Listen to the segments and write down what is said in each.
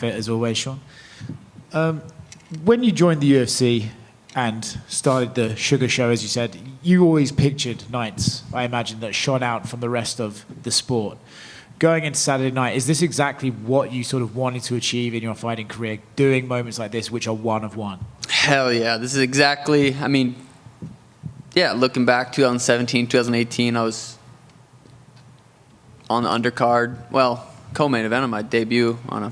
outfit as always, Sean. When you joined the UFC and started the Sugar Show, as you said, you always pictured nights, I imagine, that shone out from the rest of the sport. Going into Saturday night, is this exactly what you sort of wanted to achieve in your fighting career, doing moments like this, which are one of one? Hell yeah. This is exactly, I mean, yeah, looking back, 2017, 2018, I was on the undercard. Well, co-main event on my debut on a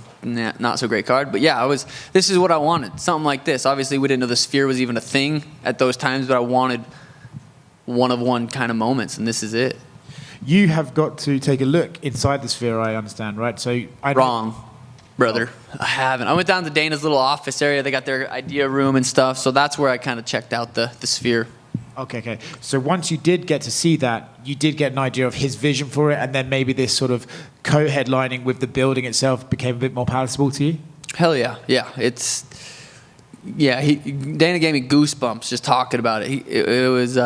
not so great card. But yeah, this is what I wanted, something like this. Obviously, we didn't know the Sphere was even a thing at those times, but I wanted one-of-one kind of moments, and this is it. You have got to take a look inside the Sphere, I understand, right? So Wrong, brother. I haven't. I went down to Dana's little office area. They got their idea room and stuff, so that's where I kind of checked out the Sphere. Okay. So once you did get to see that, you did get an idea of his vision for it, and then maybe this sort of co-headlining with the building itself became a bit more palatable to you? Hell yeah. Yeah, Dana gave me goosebumps just talking about it. It was...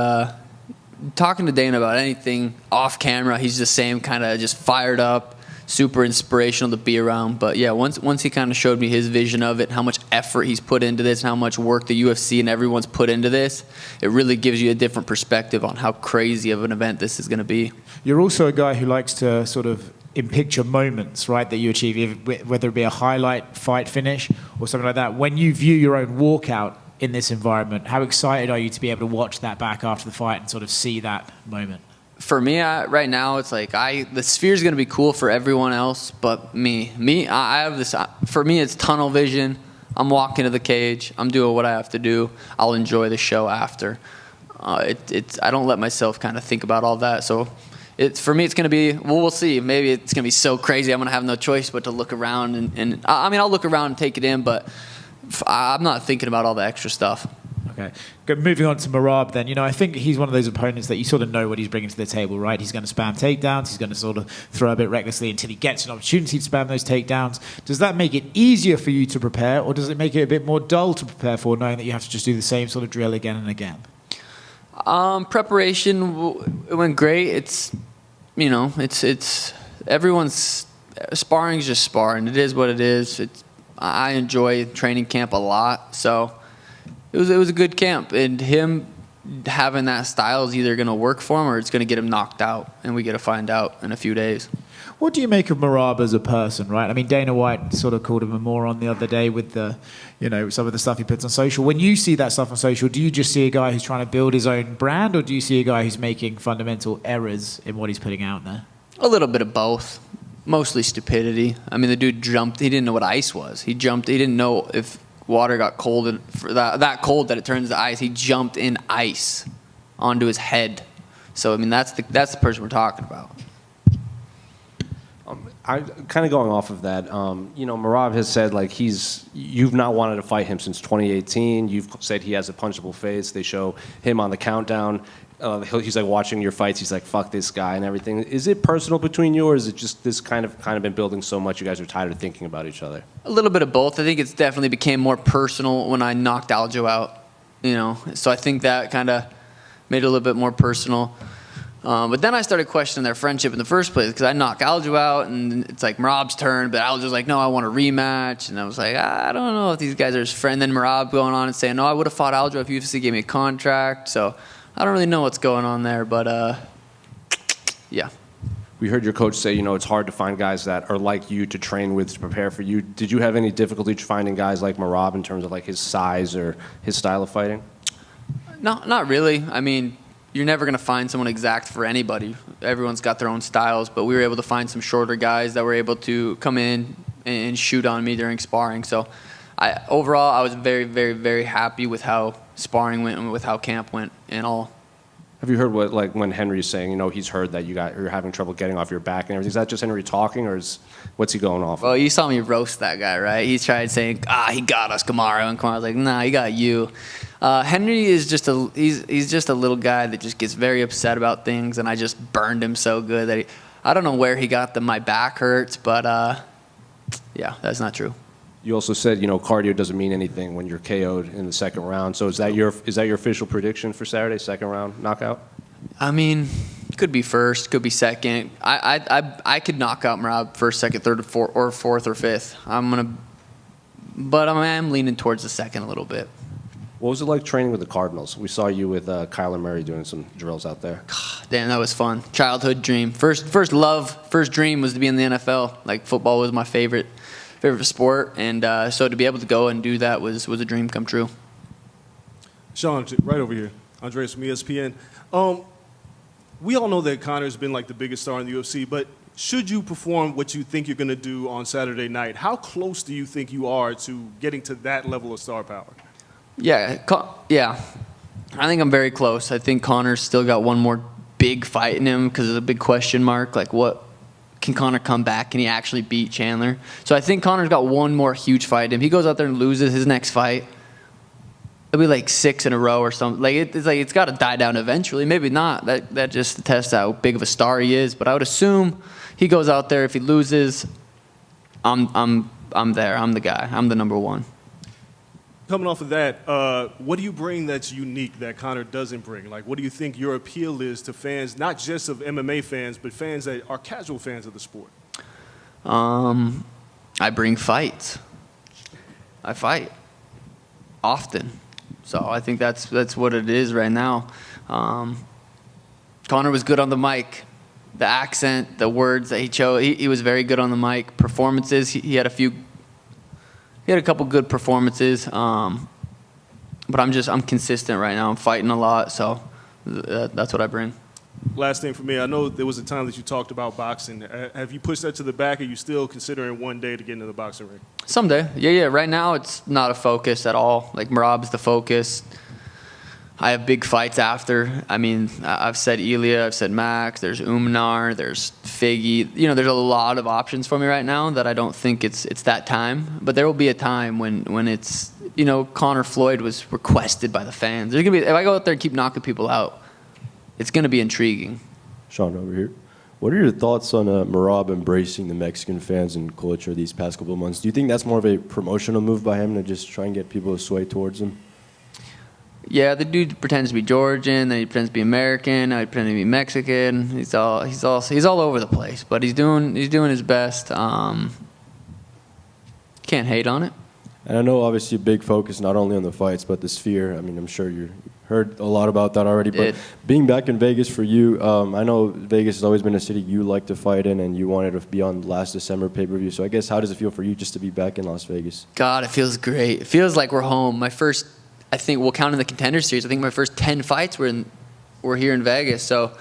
talking to Dana about anything off camera, he's the same, kind of just fired up, super inspirational to be around. But yeah, once he kind of showed me his vision of it, how much effort he's put into this, and how much work the UFC and everyone's put into this, it really gives you a different perspective on how crazy of an event this is going to be. You're also a guy who likes to sort of in-picture moments, right, that you achieve, whether it be a highlight fight finish or something like that. When you view your own walkout in this environment, how excited are you to be able to watch that back after the fight and sort of see that moment? For me, right now, it's like the Sphere is going to be cool for everyone else, but I have this. For me, it's tunnel vision. I'm walking to the cage. I'm doing what I have to do. I'll enjoy the show after. I don't let myself kind of think about all that. So, for me, it's going to be. Well, we'll see. Maybe it's going to be so crazy I'm going to have no choice but to look around and I mean, I'll look around and take it in, but I'm not thinking about all the extra stuff. Okay. Moving on to Merab then. I think he's one of those opponents that you sort of know what he's bringing to the table, right? He's going to spam takedowns. He's going to sort of throw a bit recklessly until he gets an opportunity to spam those takedowns. Does that make it easier for you to prepare, or does it make it a bit more dull to prepare for, knowing that you have to just do the same sort of drill again and again? Preparation, it went great. It's everyone's sparring's just sparring. It is what it is. I enjoy training camp a lot, so it was a good camp. And him having that style is either going to work for him or it's going to get him knocked out, and we get to find out in a few days. What do you make of Merab as a person, right? I mean, Dana White sort of called him a moron the other day with some of the stuff he puts on social. When you see that stuff on social, do you just see a guy who's trying to build his own brand, or do you see a guy who's making fundamental errors in what he's putting out there? A little bit of both. Mostly stupidity. I mean, the dude jumped. He didn't know what ice was. He jumped. He didn't know if water got cold and that cold that it turns to ice. He jumped in ice onto his head. So I mean, that's the person we're talking about. I kind of going off of that. Merab has said like you've not wanted to fight him since 2018. You've said he has a punchable face. They show him on the countdown. He's like watching your fights. He's like, fuck this guy and everything. Is it personal between you, or is it just this kind of been building so much you guys are tired of thinking about each other? A little bit of both. I think it's definitely became more personal when I knocked Aljo out. So I think that kind of made it a little bit more personal. But then I started questioning their friendship in the first place, because I knocked Aljo out and it's like Merab's turn, but Aljo's like, no, I want a rematch. And I was like, I don't know if these guys are his friend. Then Merab going on and saying, no, I would have fought Aljo if UFC gave me a contract. So I don't really know what's going on there, but yeah. We heard your coach say, it's hard to find guys that are like you to train with, to prepare for you. Did you have any difficulty finding guys like Merab in terms of like his size or his style of fighting? No, not really. I mean, you're never going to find someone exact for anybody. Everyone's got their own styles, but we were able to find some shorter guys that were able to come in and shoot on me during sparring. So overall, I was very, very, very happy with how sparring went and with how camp went and all. Have you heard what, like, when Henry's saying, he's heard that you're having trouble getting off your back and everything? Is that just Henry talking, or what's he going off? Well, you saw me roast that guy, right? He tried saying, he got us, Kamaru, and Kamaru was like, nah, he got you. Henry is just he's just a little guy that just gets very upset about things, and I just burned him so good that I don't know where he got my back hurts, but yeah, that's not true. You also said, cardio doesn't mean anything when you're KO'd in the second round. So is that your official prediction for Saturday, second round knockout? I mean, could be first, could be second. I could knock out Merab first, second, third, or fourth or fifth. I'm gonna But I am leaning towards the second a little bit. What was it like training with the Cardinals? We saw you with Kyler Murray doing some drills out there. Damn, that was fun. Childhood dream. First love, first dream was to be in the NFL. Like, football was my favorite sport, and so to be able to go and do that was a dream come true. Sean, right over here. Andreas from ESPN. We all know that Conor's been like the biggest star in the UFC, but should you perform what you think you're going to do on Saturday night, how close do you think you are to getting to that level of star power? Yeah. I think I'm very close. I think Conor's still got one more big fight in him because there's a big question mark. Like, what can Conor come back? Can he actually beat Chandler? So I think Conor's got one more huge fight in him. He goes out there and loses his next fight, it'll be like 6 in a row or something. Like, it's got to die down eventually. Maybe not. That just tests how big of a star he is. But I would assume he goes out there. If he loses, I'm there. I'm the guy. I'm the number one. Coming off of that, what do you bring that's unique that Conor doesn't bring? Like, what do you think your appeal is to fans, not just of MMA fans, but fans that are casual fans of the sport? I bring fights. I fight often. So I think that's what it is right now. Conor was good on the mic. The accent, the words that he chose, he was very good on the mic. Performances, he had a couple good performances. But I'm consistent right now. I'm fighting a lot, so that's what I bring. Last thing for me, I know there was a time that you talked about boxing. Have you pushed that to the back? Are you still considering one day to get into the boxing ring? Someday. Yeah. Right now, it's not a focus at all. Like, Merab's the focus. I have big fights after. I mean, I've said Ilya, I've said Max, there's Umar, there's Figgy. You know, there's a lot of options for me right now that I don't think it's that time. But there will be a time when it's, you know, Conor Floyd was requested by the fans. There's gonna be, if I go out there and keep knocking people out, it's going to be intriguing. Sean, over here. What are your thoughts on Merab embracing the Mexican fans and culture these past couple of months? Do you think that's more of a promotional move by him to just try and get people to sway towards him? Yeah, the dude pretends to be Georgian, then he pretends to be American, now he pretends to be Mexican. He's all over the place, but he's doing his best. Can't hate on it. And I know obviously a big focus not only on the fights but the Sphere. I mean, I'm sure you heard a lot about that already. But being back in Vegas for you, I know Vegas has always been a city you like to fight in, and you wanted to be on last December pay-per-view. So I guess how does it feel for you just to be back in Las Vegas? God, it feels great. It feels like we're home. My first, I think we'll count in the Contender Series, I think my first 10 fights were here in Vegas. So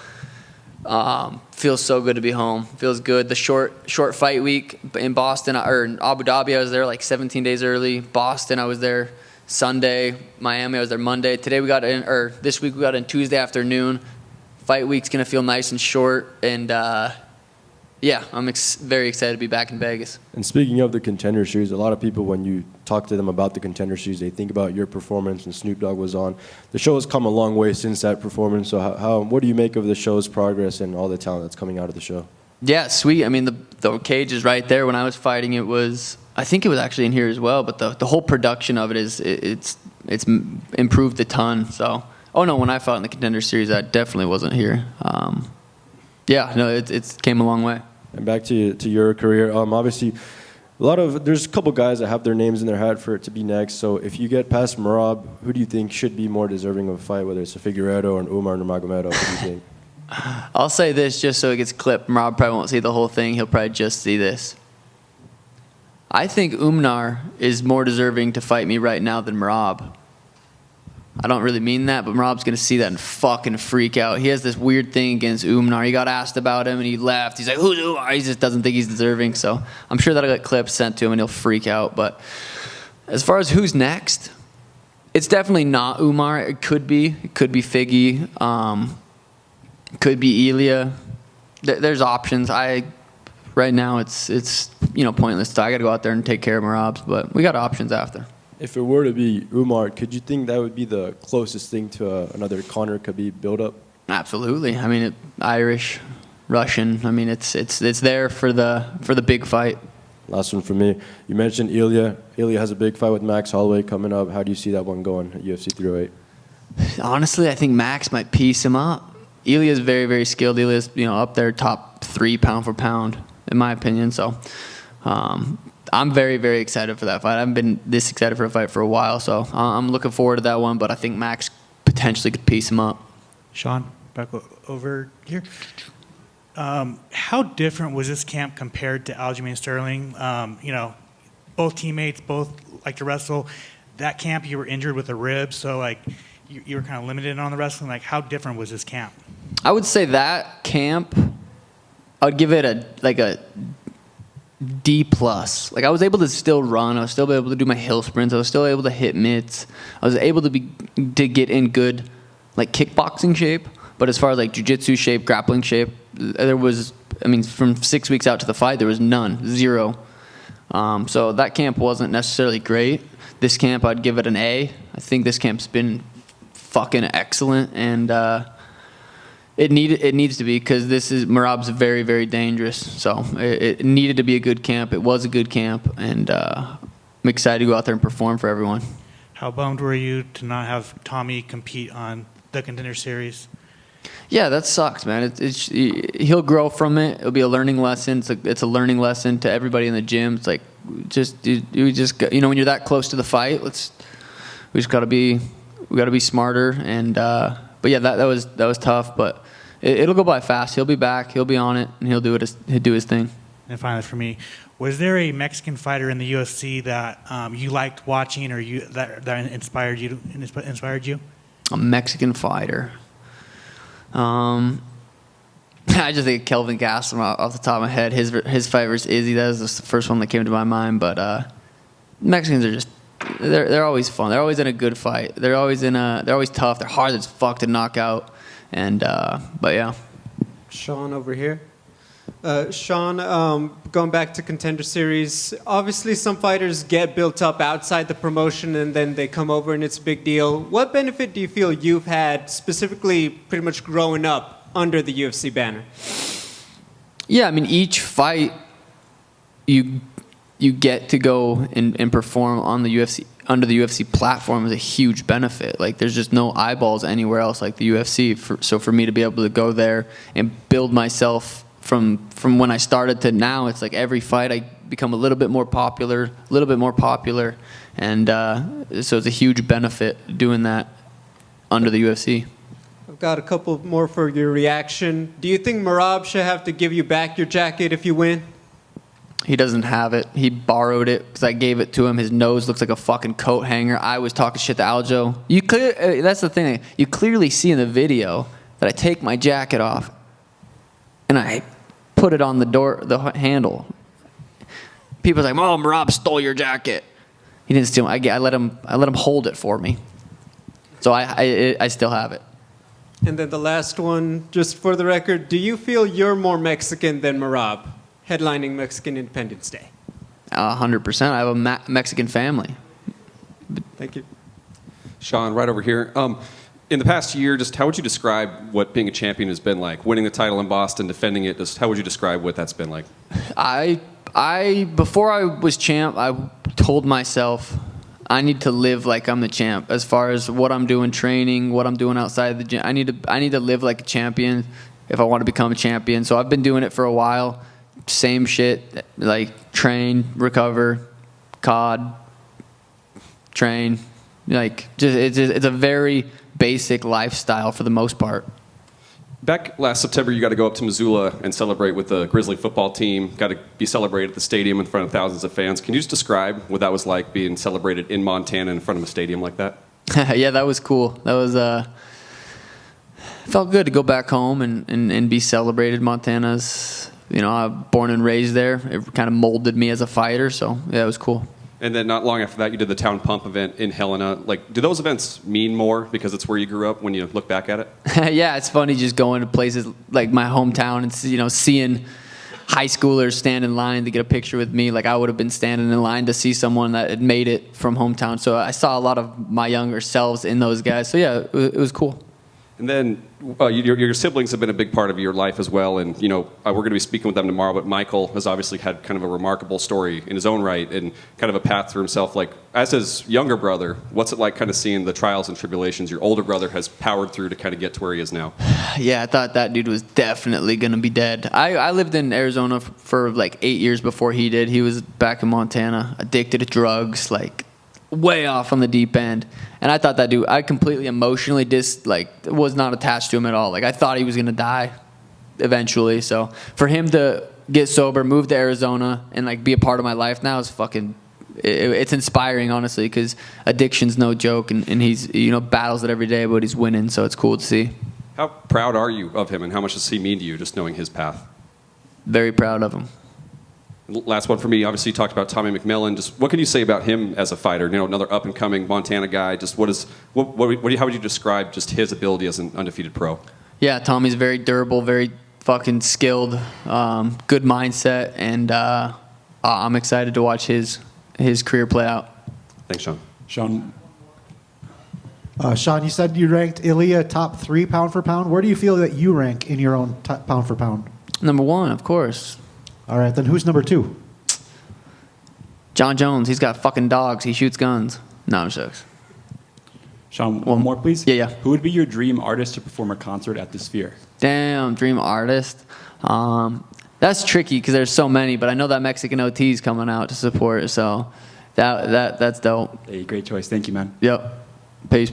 feels so good to be home. Feels good. The short fight week in Boston or in Abu Dhabi, I was there like 17 days early. Boston, I was there Sunday. Miami, I was there Monday. This week we got in Tuesday afternoon. Fight week's gonna feel nice and short, and I'm very excited to be back in Vegas. And speaking of the Contender Series, a lot of people, when you talk to them about the Contender Series, they think about your performance when Snoop Dogg was on. The show has come a long way since that performance. So what do you make of the show's progress and all the talent that's coming out of the show? Yeah, sweet. I mean, the cage is right there. When I was fighting, I think it was actually in here as well. But the whole production of it it's improved a ton. So, when I fought in the Contender Series, I definitely wasn't here. It came a long way. And back to your career, obviously, there's a couple guys that have their names in their hat for it to be next. So if you get past Merab, who do you think should be more deserving of a fight, whether it's a Figueiredo or an Umar Nurmagomedov? What do you think? I'll say this just so it gets clipped. Merab probably won't see the whole thing. He'll probably just see this. I think Umar is more deserving to fight me right now than Merab. I don't really mean that, but Merab's going to see that and fucking freak out. He has this weird thing against Umar. He got asked about him, and he left. He's like, who's Umar? He just doesn't think he's deserving. So I'm sure that'll get clips sent to him, and he'll freak out. But as far as who's next, it's definitely not Umar. It could be. It could be Figgy. Could be Ilya. There's options. Right now, it's pointless. I got to go out there and take care of Merab's, but we got options after. If it were to be Umar, could you think that would be the closest thing to another Conor Khabib build-up? Absolutely. I mean, Irish, Russian. I mean, it's there for the big fight. Last one for me. You mentioned Ilya. Ilya has a big fight with Max Holloway coming up. How do you see that one going at UFC 308? Honestly, I think Max might piece him up. Ilya's very, very skilled. Ilya's up there top 3 pound for pound, in my opinion. So I'm very, very excited for that fight. I haven't been this excited for a fight for a while, so I'm looking forward to that one. But I think Max potentially could piece him up. Sean, back over here. How different was this camp compared to Aljamain Sterling? Both teammates, both like to wrestle. That camp, you were injured with a rib, so like you were kind of limited on the wrestling. Like, how different was this camp? I would say that camp, I would give it a D+. Like, I was able to still run. I was still able to do my hill sprints. I was still able to hit mitts. I was able to get in good, like, kickboxing shape. But as far as, like, jiu-jitsu shape, grappling shape, there was, from 6 weeks out to the fight, there was none, zero. So that camp wasn't necessarily great. This camp, I'd give it an A. I think this camp's been fucking excellent, and it needs to be, because Merab's very, very dangerous. So it needed to be a good camp. It was a good camp, and I'm excited to go out there and perform for everyone. How bummed were you to not have Tommy compete on the Contender Series? Yeah, that sucks, man. He'll grow from it. It'll be a learning lesson. It's a learning lesson to everybody in the gym. It's like, when you're that close to the fight, we just gotta be smarter. And but yeah, that was tough. But it'll go by fast. He'll be back. He'll be on it, and he'll do his thing. And finally, for me, was there a Mexican fighter in the UFC that you liked watching, or that inspired you? A Mexican fighter. I just think Kelvin Gastelum off the top of my head. His fight versus Izzy, that was the first one that came to my mind. But Mexicans are they're always fun. They're always in a good fight. They're always tough. They're hard as fuck to knock out. And but yeah. Sean over here. Sean, going back to Contender Series, obviously some fighters get built up outside the promotion and then they come over and it's a big deal. What benefit do you feel you've had specifically pretty much growing up under the UFC banner? Yeah, each fight you get to go and perform on the UFC under the UFC platform is a huge benefit. Like, there's just no eyeballs anywhere else like the UFC. So for me to be able to go there and build myself from when I started to now, it's like every fight I become a little bit more popular, and so it's a huge benefit doing that under the UFC. I've got a couple more for your reaction. Do you think Merab should have to give you back your jacket if you win? He doesn't have it. He borrowed it because I gave it to him. His nose looks like a fucking coat hanger. I was talking shit to Aljo. That's the thing. You clearly see in the video that I take my jacket off and I put it on the handle. People are like, "Oh, Merab stole your jacket." He didn't steal it. I let him hold it for me. So I still have it. And then the last one, just for the record, do you feel you're more Mexican than Merab, headlining Mexican Independence Day? 100%. I have a Mexican family. Thank you. Sean, right over here. In the past year, just how would you describe what being a champion has been like? Winning the title in Boston, defending it, just how would you describe what that's been like? Before I was champ, I told myself I need to live like I'm the champ. As far as what I'm doing, training, what I'm doing outside the gym, I need to live like a champion if I want to become a champion. So I've been doing it for a while. Same shit, like train, recover, COD, train. Like, it's a very basic lifestyle for the most part. Back last September, you got to go up to Missoula and celebrate with the Grizzly football team. Got to be celebrated at the stadium in front of thousands of fans. Can you just describe what that was like, being celebrated in Montana in front of a stadium like that? Yeah, that was cool. That was felt good to go back home and be celebrated. Montana's, I'm born and raised there. It kind of molded me as a fighter, so yeah, it was cool. And then not long after that, you did the Town Pump event in Helena. Like, do those events mean more because it's where you grew up when you look back at it? Yeah, it's funny just going to places like my hometown and seeing high schoolers stand in line to get a picture with me. Like, I would have been standing in line to see someone that had made it from hometown. So I saw a lot of my younger selves in those guys. So yeah, it was cool. And then your siblings have been a big part of your life as well. And, we're going to be speaking with them tomorrow. But Michael has obviously had kind of a remarkable story in his own right and kind of a path for himself. Like, as his younger brother, what's it like kind of seeing the trials and tribulations your older brother has powered through to kind of get to where he is now? Yeah, I thought that dude was definitely going to be dead. I lived in Arizona for like 8 years before he did. He was back in Montana, addicted to drugs, like way off on the deep end. And I thought that dude, I completely emotionally was not attached to him at all. Like, I thought he was going to die eventually. So for him to get sober, move to Arizona, and like be a part of my life now is fucking, it's inspiring, honestly, because addiction's no joke. And he's, battles it every day, but he's winning. So it's cool to see. How proud are you of him, and how much does he mean to you, just knowing his path? Very proud of him. Last one for me. Obviously, you talked about Tommy McMillan. Just what can you say about him as a fighter? Another up and coming Montana guy. Just how would you describe just his ability as an undefeated pro? Yeah, Tommy's very durable, very fucking skilled, good mindset, and I'm excited to watch his career play out. Thanks, Sean. Sean, you said you ranked Ilya top 3 pound for pound. Where do you feel that you rank in your own pound for pound? Number 1, of course. All right, then who's number 2? John Jones. He's got fucking dogs. He shoots guns. No, I'm joking. Sean, one more, please. Yeah. Who would be your dream artist to perform a concert at the Sphere? Damn, dream artist. That's tricky because there's so many, but I know that Mexican OT is coming out to support, so that's dope. Hey, great choice. Thank you, man. Yep. Peace.